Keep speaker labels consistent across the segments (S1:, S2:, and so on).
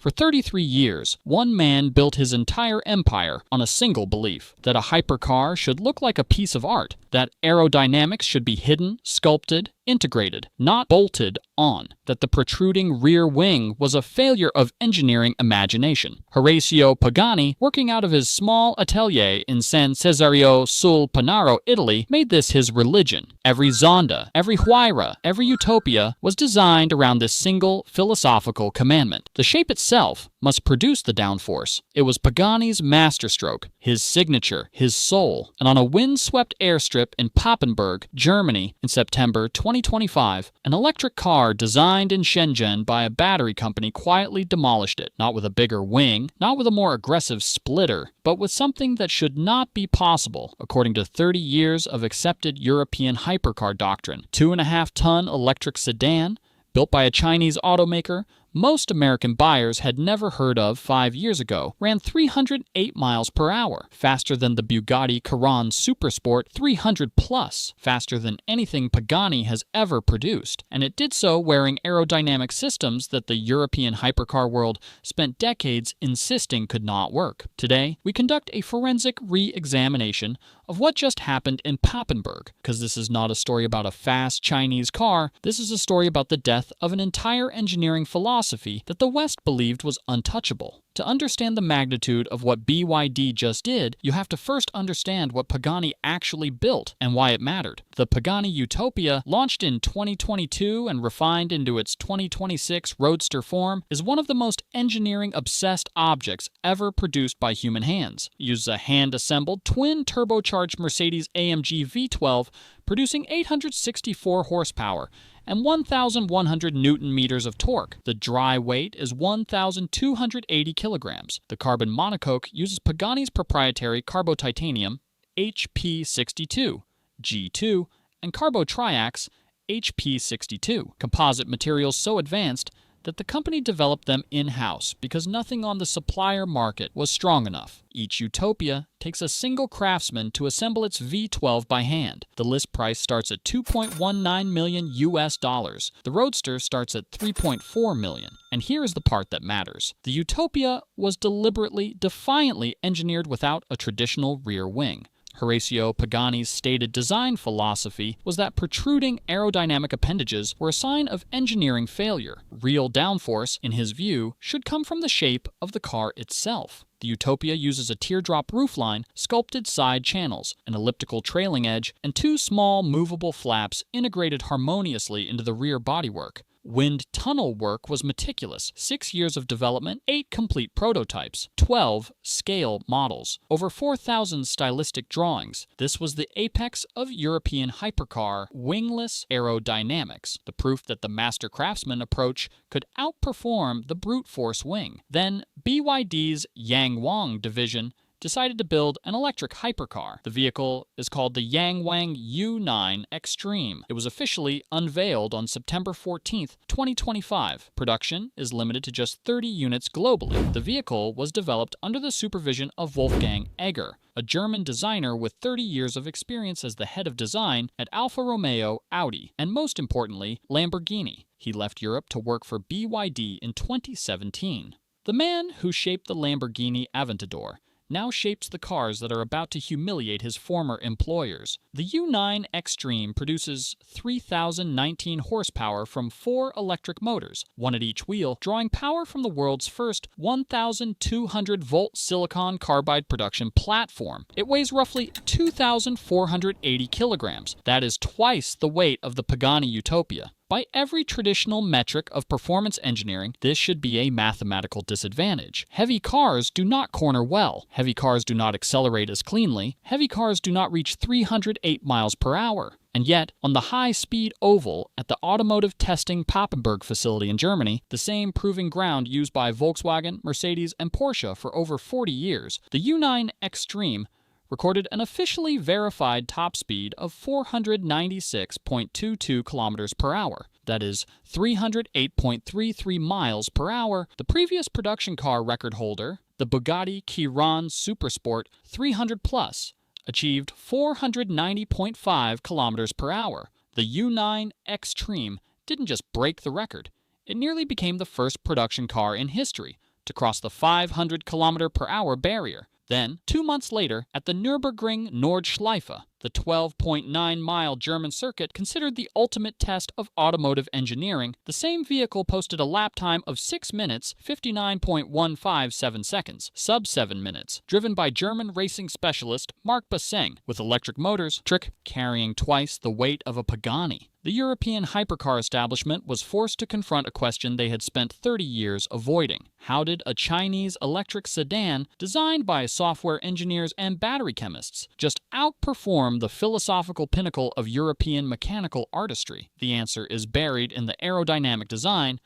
S1: For 33 years, one man built his entire empire on a single belief: that a hypercar should look like a piece of art, that aerodynamics should be hidden, sculpted, integrated, not bolted on, that the protruding rear wing was a failure of engineering imagination. Horacio Pagani, working out of his small atelier in San Cesario sul Panaro, Italy, made this his religion. Every Zonda, every Huayra, every Utopia was designed around this single philosophical commandment. The shape itself must produce the downforce. It was Pagani's masterstroke, his signature, his soul. And on a wind-swept airstrip in Papenburg, Germany, in September 2025, an electric car designed in Shenzhen by a battery company quietly demolished it, not with a bigger wing, not with a more aggressive splitter, but with something that should not be possible, according to 30 years of accepted European hypercar doctrine. 2.5-ton electric sedan, built by a Chinese automaker most American buyers had never heard of 5 years ago, ran 308 miles per hour, faster than the Bugatti Chiron Supersport 300 plus, faster than anything Pagani has ever produced, and it did so wearing aerodynamic systems that the European hypercar world spent decades insisting could not work. Today, we conduct a forensic re-examination of what just happened in Papenburg, because this is not a story about a fast Chinese car, this is a story about the death of an entire engineering philosophy that the West believed was untouchable. To understand the magnitude of what BYD just did, you have to first understand what Pagani actually built and why it mattered. The Pagani Utopia, launched in 2022 and refined into its 2026 roadster form, is one of the most engineering-obsessed objects ever produced by human hands. It uses a hand-assembled, twin-turbocharged Mercedes-AMG V12, producing 864 horsepower and 1,100 newton-meters of torque. The dry weight is 1,280 kilograms. The carbon monocoque uses Pagani's proprietary carbo-titanium HP62, G2, and carbo-triax HP62, composite materials so advanced that the company developed them in-house because nothing on the supplier market was strong enough. Each Utopia takes a single craftsman to assemble its V12 by hand. The list price starts at $2.19 million US. The Roadster starts at $3.4 million. And here is the part that matters. The Utopia was deliberately, defiantly engineered without a traditional rear wing. Horacio Pagani's stated design philosophy was that protruding aerodynamic appendages were a sign of engineering failure. Real downforce, in his view, should come from the shape of the car itself. The Utopia uses a teardrop roofline, sculpted side channels, an elliptical trailing edge, and two small movable flaps integrated harmoniously into the rear bodywork. Wind tunnel work was meticulous. 6 years of development, 8 complete prototypes, 12 scale models, over 4,000 stylistic drawings. This was the apex of European hypercar wingless aerodynamics, the proof that the master craftsman approach could outperform the brute force wing. Then BYD's YangWang division decided to build an electric hypercar. The vehicle is called the YangWang U9 Xtreme. It was officially unveiled on September 14, 2025. Production is limited to just 30 units globally. The vehicle was developed under the supervision of Wolfgang Egger, a German designer with 30 years of experience as the head of design at Alfa Romeo, Audi, and most importantly, Lamborghini. He left Europe to work for BYD in 2017. The man who shaped the Lamborghini Aventador now shapes the cars that are about to humiliate his former employers. The U9 Xtreme produces 3,019 horsepower from 4 electric motors, one at each wheel, drawing power from the world's first 1,200-volt silicon carbide production platform. It weighs roughly 2,480 kilograms. That is twice the weight of the Pagani Utopia. By every traditional metric of performance engineering, this should be a mathematical disadvantage. Heavy cars do not corner well. Heavy cars do not accelerate as cleanly. Heavy cars do not reach 308 miles per hour. And yet, on the high-speed oval at the Automotive Testing Papenburg facility in Germany, the same proving ground used by Volkswagen, Mercedes, and Porsche for over 40 years, the U9 Xtreme recorded an officially verified top speed of 496.22 kilometers per hour. That is 308.33 miles per hour. The previous production car record holder, the Bugatti Chiron Supersport 300 Plus, achieved 490.5 kilometers per hour. The U9 Xtreme didn't just break the record. It nearly became the first production car in history to cross the 500 km/h barrier. Then, 2 months later, at the Nürburgring Nordschleife, the 12.9-mile German circuit considered the ultimate test of automotive engineering, the same vehicle posted a lap time of 6 minutes, 59.157 seconds, sub 7 minutes, driven by German racing specialist Marc Basseng, with electric motors, trick carrying twice the weight of a Pagani. The European hypercar establishment was forced to confront a question they had spent 30 years avoiding. How did a Chinese electric sedan, designed by software engineers and battery chemists, just outperform the philosophical pinnacle of European mechanical artistry? The answer is buried in the aerodynamic design,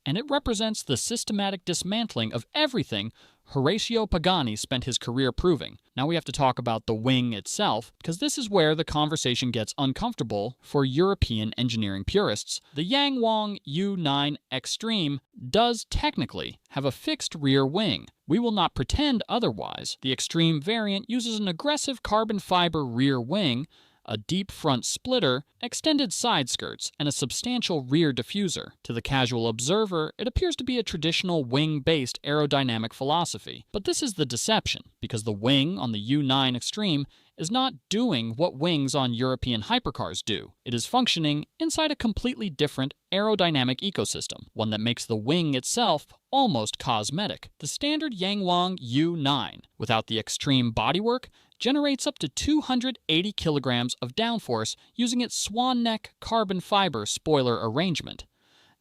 S1: and it represents the systematic dismantling of everything Horacio Pagani spent his career proving. Now we have to talk about the wing itself, because this is where the conversation gets uncomfortable for European engineering purists. The YangWang U9 Xtreme does technically have a fixed rear wing. We will not pretend otherwise. The Xtreme variant uses an aggressive carbon fiber rear wing, a deep front splitter, extended side skirts, and a substantial rear diffuser. To the casual observer, it appears to be a traditional wing-based aerodynamic philosophy. But this is the deception, because the wing on the U9 Xtreme is not doing what wings on European hypercars do. It is functioning inside a completely different aerodynamic ecosystem, one that makes the wing itself almost cosmetic. The standard YangWang U9, without the Xtreme bodywork, generates up to 280 kilograms of downforce using its swan neck carbon fiber spoiler arrangement.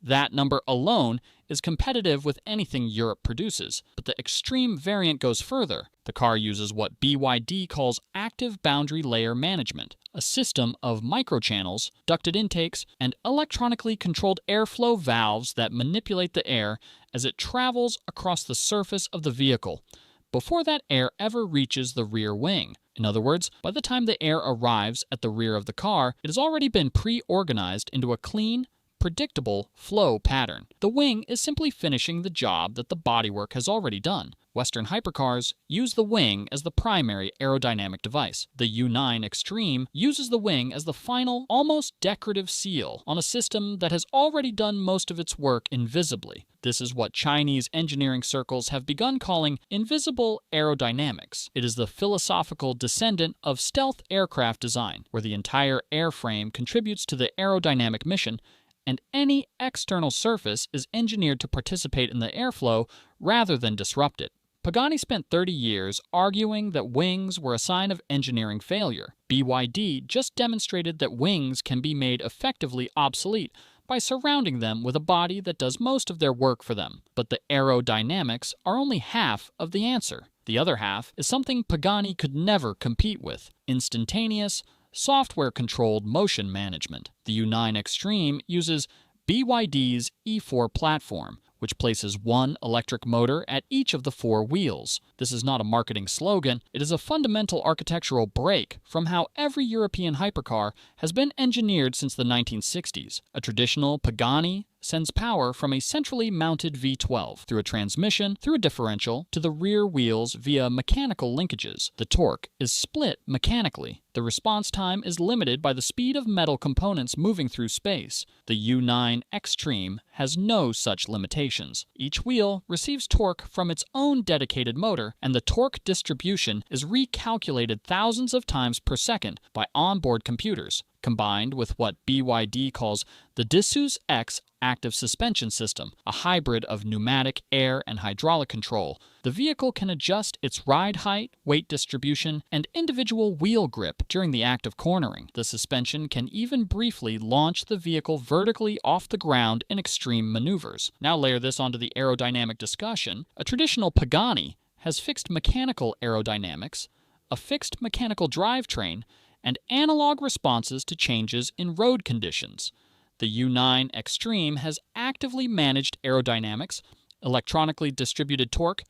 S1: That number alone is competitive with anything Europe produces, but the Xtreme variant goes further. The car uses what BYD calls active boundary layer management, a system of microchannels, ducted intakes, and electronically controlled airflow valves that manipulate the air as it travels across the surface of the vehicle, before that air ever reaches the rear wing. In other words, by the time the air arrives at the rear of the car, it has already been pre-organized into a clean, predictable flow pattern. The wing is simply finishing the job that the bodywork has already done. Western hypercars use the wing as the primary aerodynamic device. The U9 Xtreme uses the wing as the final, almost decorative seal on a system that has already done most of its work invisibly. This is what Chinese engineering circles have begun calling invisible aerodynamics. It is the philosophical descendant of stealth aircraft design, where the entire airframe contributes to the aerodynamic mission, and any external surface is engineered to participate in the airflow rather than disrupt it. Pagani spent 30 years arguing that wings were a sign of engineering failure. BYD just demonstrated that wings can be made effectively obsolete by surrounding them with a body that does most of their work for them. But the aerodynamics are only half of the answer. The other half is something Pagani could never compete with: instantaneous, software-controlled motion management. The U9 Xtreme uses BYD's E4 platform, which places one electric motor at each of the 4 wheels. This is not a marketing slogan. It is a fundamental architectural break from how every European hypercar has been engineered since the 1960s. A traditional Pagani sends power from a centrally mounted V12 through a transmission, through a differential, to the rear wheels via mechanical linkages. The torque is split mechanically. The response time is limited by the speed of metal components moving through space. The U9 Xtreme has no such limitations. Each wheel receives torque from its own dedicated motor, and the torque distribution is recalculated thousands of times per second by onboard computers, combined with what BYD calls the Dissus X active suspension system, a hybrid of pneumatic, air, and hydraulic control. The vehicle can adjust its ride height, weight distribution, and individual wheel grip during the act of cornering. The suspension can even briefly launch the vehicle vertically off the ground in extreme maneuvers. Now layer this onto the aerodynamic discussion. A traditional Pagani has fixed mechanical aerodynamics, a fixed mechanical drivetrain, and analog responses to changes in road conditions. The U9 Xtreme has actively managed aerodynamics, electronically distributed torque,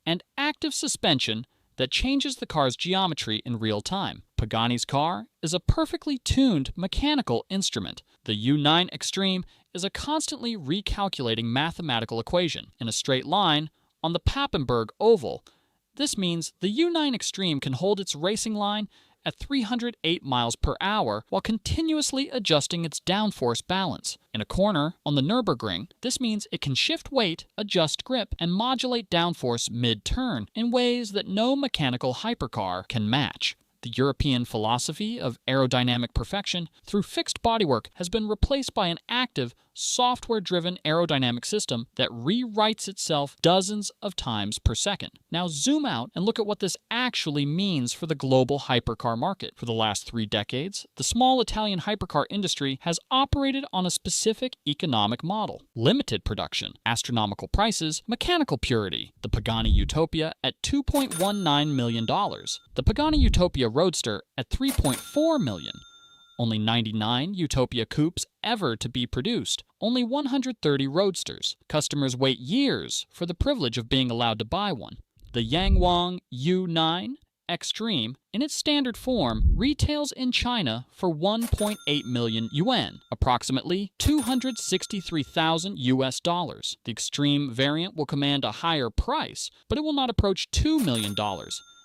S1: and active suspension that changes the car's geometry in real time. Pagani's car is a perfectly tuned mechanical instrument. The U9 Xtreme is a constantly recalculating mathematical equation in a straight line on the Papenburg oval. This means the U9 Xtreme can hold its racing line at 308 miles per hour while continuously adjusting its downforce balance. In a corner on the Nürburgring, this means it can shift weight, adjust grip, and modulate downforce mid-turn in ways that no mechanical hypercar can match. The European philosophy of aerodynamic perfection through fixed bodywork has been replaced by an active, software-driven aerodynamic system that rewrites itself dozens of times per second. Now zoom out and look at what this actually means for the global hypercar market. For the last 3 decades, the small Italian hypercar industry has operated on a specific economic model: limited production, astronomical prices, mechanical purity. The Pagani Utopia at $2.19 million. The Pagani Utopia Roadster at $3.4 million. Only 99 Utopia coupes ever to be produced, only 130 roadsters. Customers wait years for the privilege of being allowed to buy one. The YangWang U9 Xtreme, in its standard form, retails in China for 1.8 million yuan, approximately 263,000 US dollars. The Xtreme variant will command a higher price, but it will not approach $2 million.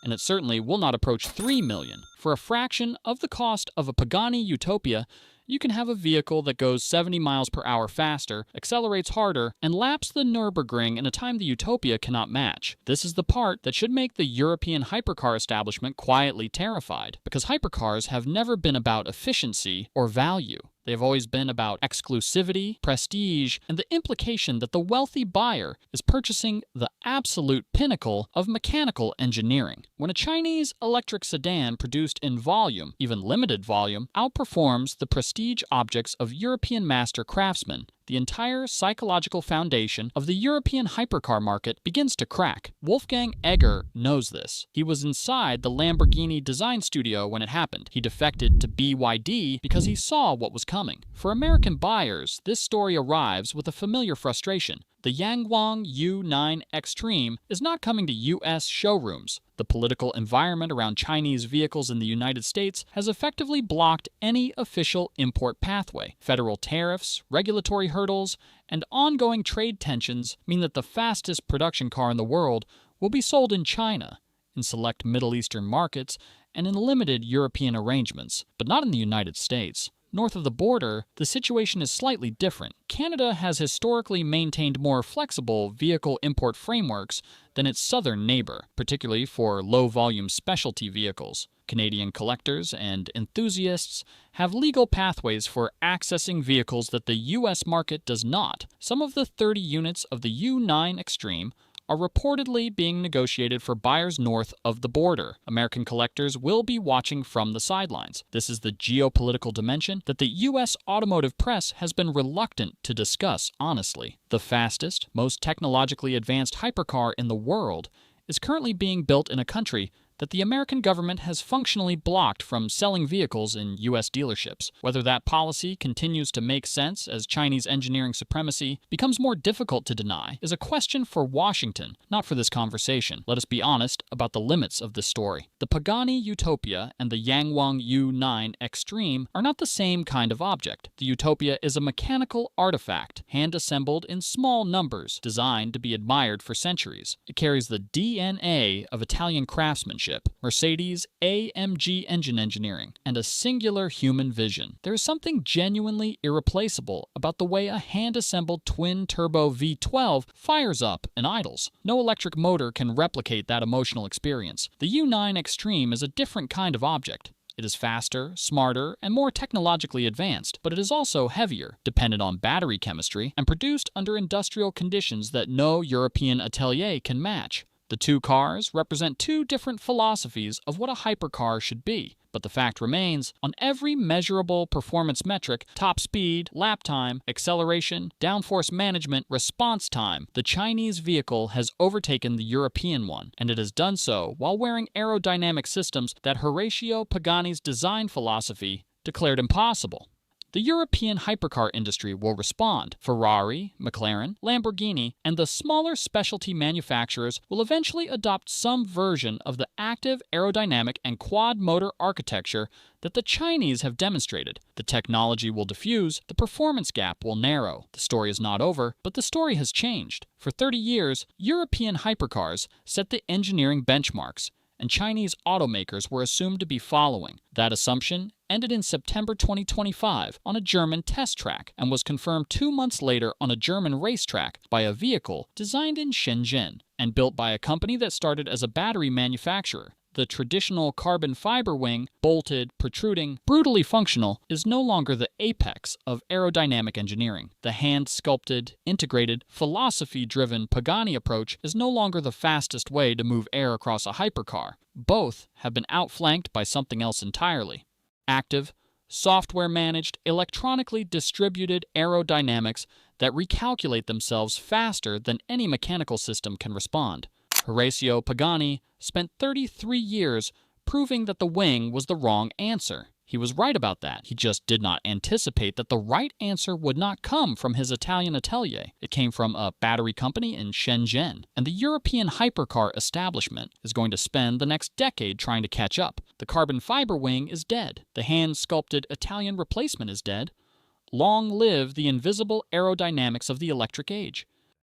S1: And it certainly will not approach $3 million. For a fraction of the cost of a Pagani Utopia, you can have a vehicle that goes 70 miles per hour faster, accelerates harder, and laps the Nürburgring in a time the Utopia cannot match. This is the part that should make the European hypercar establishment quietly terrified, because hypercars have never been about efficiency or value. They've always been about exclusivity, prestige, and the implication that the wealthy buyer is purchasing the absolute pinnacle of mechanical engineering. When a Chinese electric sedan produced in volume, even limited volume, outperforms the prestige objects of European master craftsmen, the entire psychological foundation of the European hypercar market begins to crack. Wolfgang Egger knows this. He was inside the Lamborghini design studio when it happened. He defected to BYD because he saw what was coming. For American buyers, this story arrives with a familiar frustration. The YangWang U9 Xtreme is not coming to US showrooms. The political environment around Chinese vehicles in the United States has effectively blocked any official import pathway. Federal tariffs, regulatory hurdles, and ongoing trade tensions mean that the fastest production car in the world will be sold in China, in select Middle Eastern markets, and in limited European arrangements, but not in the United States. North of the border, the situation is slightly different. Canada has historically maintained more flexible vehicle import frameworks than its southern neighbor, particularly for low-volume specialty vehicles. Canadian collectors and enthusiasts have legal pathways for accessing vehicles that the U.S. market does not. Some of the 30 units of the U9 Xtreme are reportedly being negotiated for buyers north of the border. American collectors will be watching from the sidelines. This is the geopolitical dimension that the U.S. automotive press has been reluctant to discuss honestly. The fastest, most technologically advanced hypercar in the world is currently being built in a country that the American government has functionally blocked from selling vehicles in U.S. dealerships. Whether that policy continues to make sense as Chinese engineering supremacy becomes more difficult to deny is a question for Washington, not for this conversation. Let us be honest about the limits of this story. The Pagani Utopia and the YangWang U9 Xtreme are not the same kind of object. The Utopia is a mechanical artifact, hand-assembled in small numbers, designed to be admired for centuries. It carries the DNA of Italian craftsmanship, Mercedes AMG engine engineering, and a singular human vision. There is something genuinely irreplaceable about the way a hand-assembled twin-turbo V12 fires up and idles. No electric motor can replicate that emotional experience. The U9 Xtreme is a different kind of object. It is faster, smarter, and more technologically advanced, but it is also heavier, dependent on battery chemistry, and produced under industrial conditions that no European atelier can match. The two cars represent two different philosophies of what a hypercar should be, but the fact remains, on every measurable performance metric, top speed, lap time, acceleration, downforce management, response time, the Chinese vehicle has overtaken the European one, and it has done so while wearing aerodynamic systems that Horacio Pagani's design philosophy declared impossible. The European hypercar industry will respond. Ferrari, McLaren, Lamborghini, and the smaller specialty manufacturers will eventually adopt some version of the active aerodynamic and quad-motor architecture that the Chinese have demonstrated. The technology will diffuse, the performance gap will narrow. The story is not over, but the story has changed. For 30 years, European hypercars set the engineering benchmarks, and Chinese automakers were assumed to be following. That assumption ended in September 2025 on a German test track and was confirmed 2 months later on a German racetrack by a vehicle designed in Shenzhen and built by a company that started as a battery manufacturer. The traditional carbon fiber wing, bolted, protruding, brutally functional, is no longer the apex of aerodynamic engineering. The hand-sculpted, integrated, philosophy-driven Pagani approach is no longer the fastest way to move air across a hypercar. Both have been outflanked by something else entirely. Active, software-managed, electronically distributed aerodynamics that recalculate themselves faster than any mechanical system can respond. Horacio Pagani spent 33 years proving that the wing was the wrong answer. He was right about that. He just did not anticipate that the right answer would not come from his Italian atelier. It came from a battery company in Shenzhen. And the European hypercar establishment is going to spend the next decade trying to catch up. The carbon fiber wing is dead. The hand-sculpted Italian replacement is dead. Long live the invisible aerodynamics of the electric age.